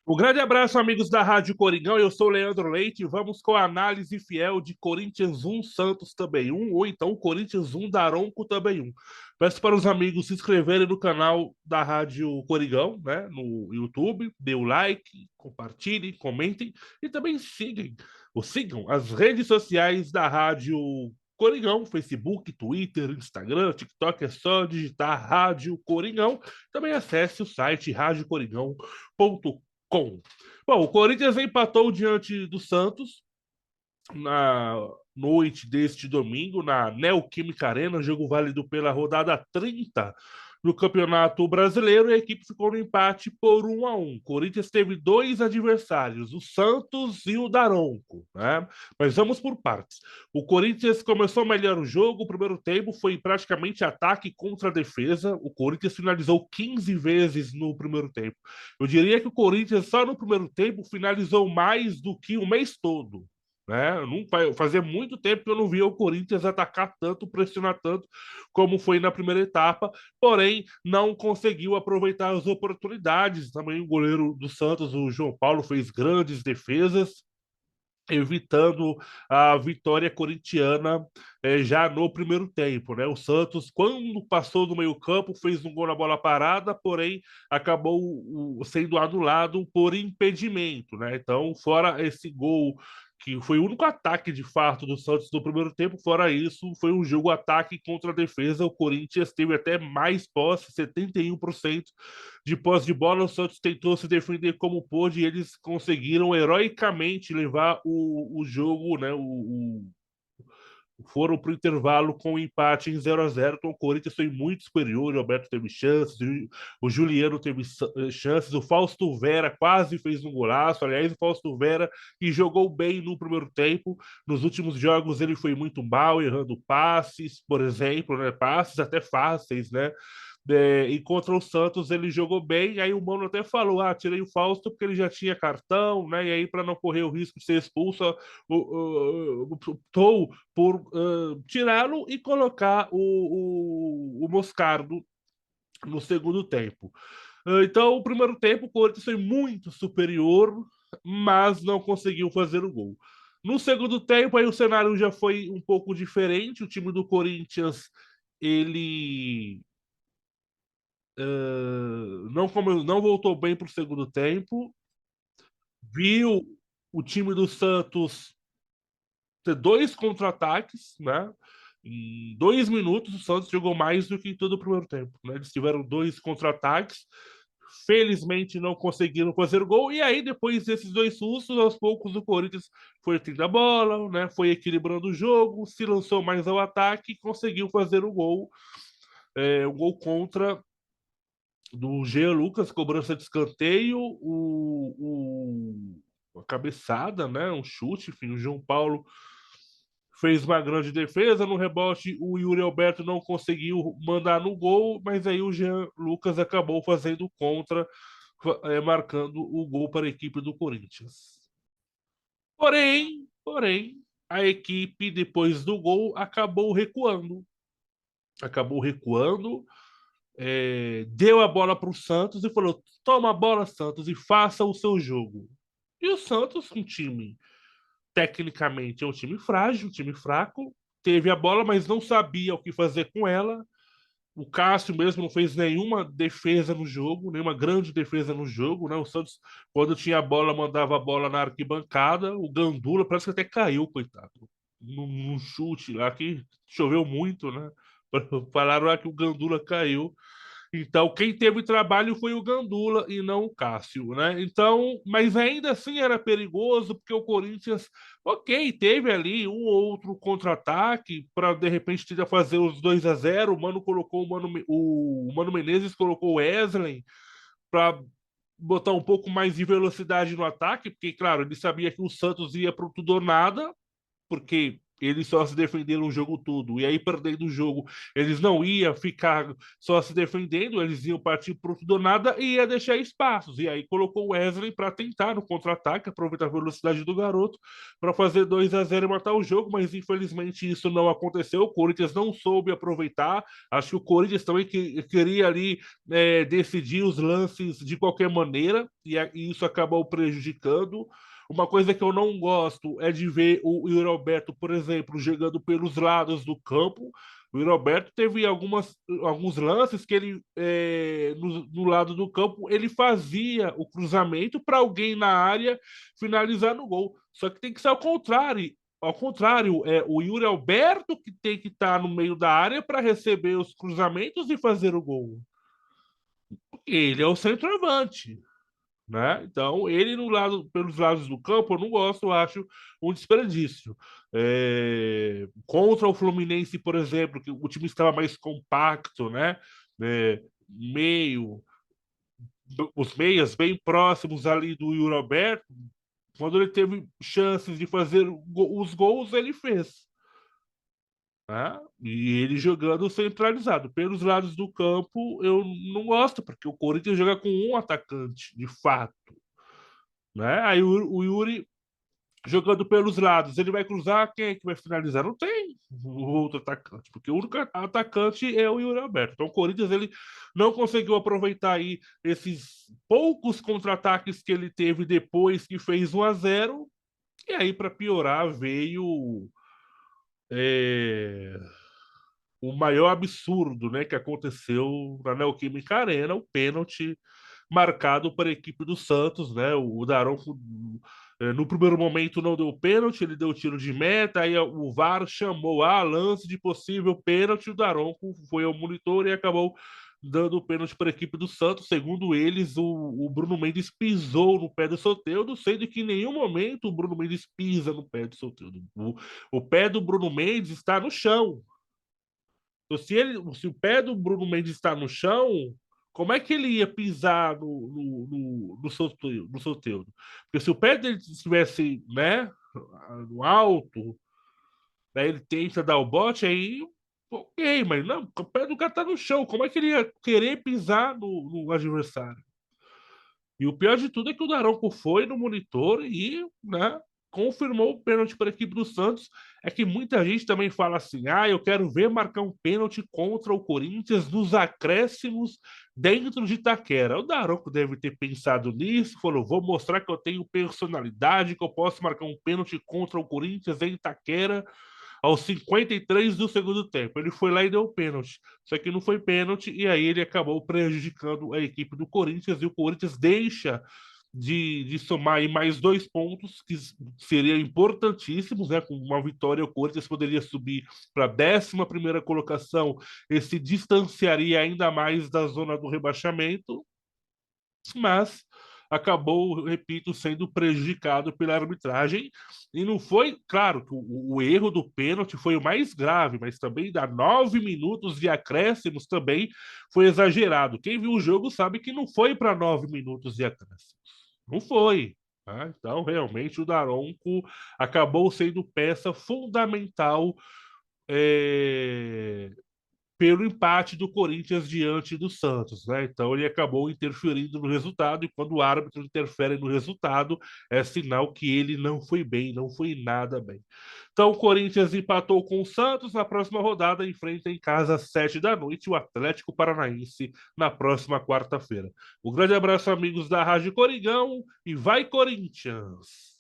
Um grande abraço, amigos da Rádio Coringão. Eu sou o Leandro Leite e vamos com a análise fiel de Corinthians 1, Santos também 1, ou então Corinthians 1, Daronco também 1. Peço para os amigos se inscreverem no canal da Rádio Coringão, né, no YouTube, dê o like, compartilhem, comentem e também sigam as redes sociais da Rádio Coringão, Facebook, Twitter, Instagram, TikTok, é só digitar Rádio Coringão. Também acesse o site radiocoringão.com. Bom, o Corinthians empatou diante do Santos na noite deste domingo, na Neoquímica Arena, jogo válido pela rodada 30 do Campeonato Brasileiro, e a equipe ficou no empate por 1-1. O Corinthians teve dois adversários, o Santos e o Daronco, né? Mas vamos por partes. O Corinthians começou melhor o jogo, o primeiro tempo foi praticamente ataque contra defesa. O Corinthians finalizou 15 vezes no primeiro tempo. Eu diria que o Corinthians só no primeiro tempo finalizou mais do que o mês todo. Né? Fazia muito tempo que eu não via o Corinthians atacar tanto, pressionar tanto, como foi na primeira etapa, porém não conseguiu aproveitar as oportunidades. Também o goleiro do Santos, o João Paulo, fez grandes defesas, evitando a vitória corintiana já no primeiro tempo, né? O Santos, quando passou do meio-campo, fez um gol na bola parada, porém acabou sendo anulado por impedimento, né? Então, fora esse gol que foi o único ataque de fato do Santos no primeiro tempo, fora isso, foi um jogo ataque contra a defesa. O Corinthians teve até mais posse, 71% de posse de bola. O Santos tentou se defender como pôde e eles conseguiram heroicamente levar o jogo, né? Foram para o intervalo com o empate em 0-0. Então o Corinthians foi muito superior. O Alberto teve chances, o Juliano teve chances, o Fausto Vera quase fez um golaço. Aliás, o Fausto Vera, que jogou bem no primeiro tempo, nos últimos jogos ele foi muito mal, errando passes, por exemplo, né? Passes até fáceis, né? E contra o Santos ele jogou bem, aí o Mano até falou, tirei o Fausto porque ele já tinha cartão, né, e aí para não correr o risco de ser expulso, optou por tirá-lo e colocar o Moscardo no segundo tempo. Então, o primeiro tempo, o Corinthians foi muito superior, mas não conseguiu fazer o gol. No segundo tempo, aí o cenário já foi um pouco diferente. O time do Corinthians, ele não voltou bem para o segundo tempo. Viu o time do Santos ter dois contra-ataques, né? Em 2 minutos, o Santos jogou mais do que em todo o primeiro tempo. Né? Eles tiveram dois contra-ataques. Felizmente não conseguiram fazer o gol. E aí, depois desses dois sustos, aos poucos o Corinthians foi tendo a bola, né? Foi equilibrando o jogo, se lançou mais ao ataque e conseguiu fazer o gol. Um gol contra do Jean Lucas, cobrança de escanteio, a cabeçada, né? Um chute, enfim, o João Paulo fez uma grande defesa. No rebote, o Yuri Alberto não conseguiu mandar no gol, mas aí o Jean Lucas acabou fazendo contra, marcando o gol para a equipe do Corinthians. Porém, a equipe, depois do gol, acabou recuando. Acabou recuando, deu a bola para o Santos e falou: toma a bola, Santos, e faça o seu jogo. E o Santos, um time tecnicamente é um time frágil, um time fraco, teve a bola, mas não sabia o que fazer com ela. O Cássio mesmo não fez nenhuma defesa no jogo, nenhuma grande defesa no jogo, né? O Santos, quando tinha a bola, mandava a bola na arquibancada. O Gandula parece que até caiu, coitado. Num chute lá que choveu muito, né? Falaram lá que o Gandula caiu. Então, quem teve trabalho foi o Gandula e não o Cássio, né? Então, mas ainda assim era perigoso, porque o Corinthians, ok, teve ali um ou outro contra-ataque para de repente tentar fazer os 2-0. O Mano colocou o Mano Menezes colocou o Wesley para botar um pouco mais de velocidade no ataque, porque, claro, ele sabia que o Santos ia para tudo ou nada, porque eles só se defenderam o jogo todo. E aí, perdendo o jogo, eles não iam ficar só se defendendo, eles iam partir pro tudo ou nada e ia deixar espaços. E aí colocou o Wesley para tentar no contra-ataque, aproveitar a velocidade do garoto para fazer 2-0 e matar o jogo, mas infelizmente isso não aconteceu. O Corinthians não soube aproveitar. Acho que o Corinthians também queria ali decidir os lances de qualquer maneira, e isso acabou prejudicando. Uma coisa que eu não gosto é de ver o Yuri Alberto, por exemplo, jogando pelos lados do campo. O Yuri Alberto teve alguns lances que ele, no lado do campo, ele fazia o cruzamento para alguém na área finalizar no gol. Só que tem que ser ao contrário. Ao contrário, é o Yuri Alberto que tem que estar no meio da área para receber os cruzamentos e fazer o gol. Ele é o centroavante, né? Então, ele no lado, pelos lados do campo, eu não gosto, eu acho um desperdício. Contra o Fluminense, por exemplo, que o time estava mais compacto, né? Meio, os meias bem próximos ali do Yuri Alberto, quando ele teve chances de fazer os gols, ele fez. Né? E ele jogando centralizado. Pelos lados do campo, eu não gosto, porque o Corinthians joga com um atacante, de fato. Né? Aí o Yuri jogando pelos lados, ele vai cruzar, quem é que vai finalizar? Não tem o outro atacante, porque o único atacante é o Yuri Alberto. Então o Corinthians ele não conseguiu aproveitar aí esses poucos contra-ataques que ele teve depois que fez 1-0, e aí para piorar veio é, o maior absurdo, né, que aconteceu na Neoquímica Arena, o pênalti marcado para a equipe do Santos, né? O Daronco, no primeiro momento não deu pênalti, ele deu tiro de meta, aí o VAR chamou a lance de possível pênalti, o Daronco foi ao monitor e acabou dando o pênalti para a equipe do Santos. Segundo eles, o Bruno Mendes pisou no pé do Soteldo, sendo que em nenhum momento o Bruno Mendes pisa no pé do Soteldo. O pé do Bruno Mendes está no chão. Então, se o pé do Bruno Mendes está no chão, como é que ele ia pisar no Soteldo? Porque se o pé dele estivesse, né, no alto, daí ele tenta dar o bote, aí, ok, mas não, o pé do cara está no chão, como é que ele ia querer pisar no adversário? E o pior de tudo é que o Daronco foi no monitor e, né, confirmou o pênalti para a equipe do Santos. É que muita gente também fala assim: ah, eu quero ver marcar um pênalti contra o Corinthians nos acréscimos dentro de Itaquera. O Daronco deve ter pensado nisso, falou: vou mostrar que eu tenho personalidade, que eu posso marcar um pênalti contra o Corinthians em Itaquera aos 53 do segundo tempo. Ele foi lá e deu o pênalti. Só que não foi pênalti, e aí ele acabou prejudicando a equipe do Corinthians, e o Corinthians deixa de somar aí mais 2 pontos, que seriam importantíssimos, né? Com uma vitória, o Corinthians poderia subir para a 11ª colocação e se distanciaria ainda mais da zona do rebaixamento, mas acabou, repito, sendo prejudicado pela arbitragem. E não foi, claro, que o erro do pênalti foi o mais grave, mas também dar 9 minutos de acréscimos também foi exagerado. Quem viu o jogo sabe que não foi para 9 minutos de acréscimos. Não foi. Tá? Então, realmente, o Daronco acabou sendo peça fundamental é, pelo empate do Corinthians diante do Santos, né? Então ele acabou interferindo no resultado, e quando o árbitro interfere no resultado, é sinal que ele não foi bem, não foi nada bem. Então o Corinthians empatou com o Santos, na próxima rodada enfrenta em casa às 7 da noite o Atlético Paranaense na próxima quarta-feira. Um grande abraço, amigos da Rádio Coringão, e vai Corinthians!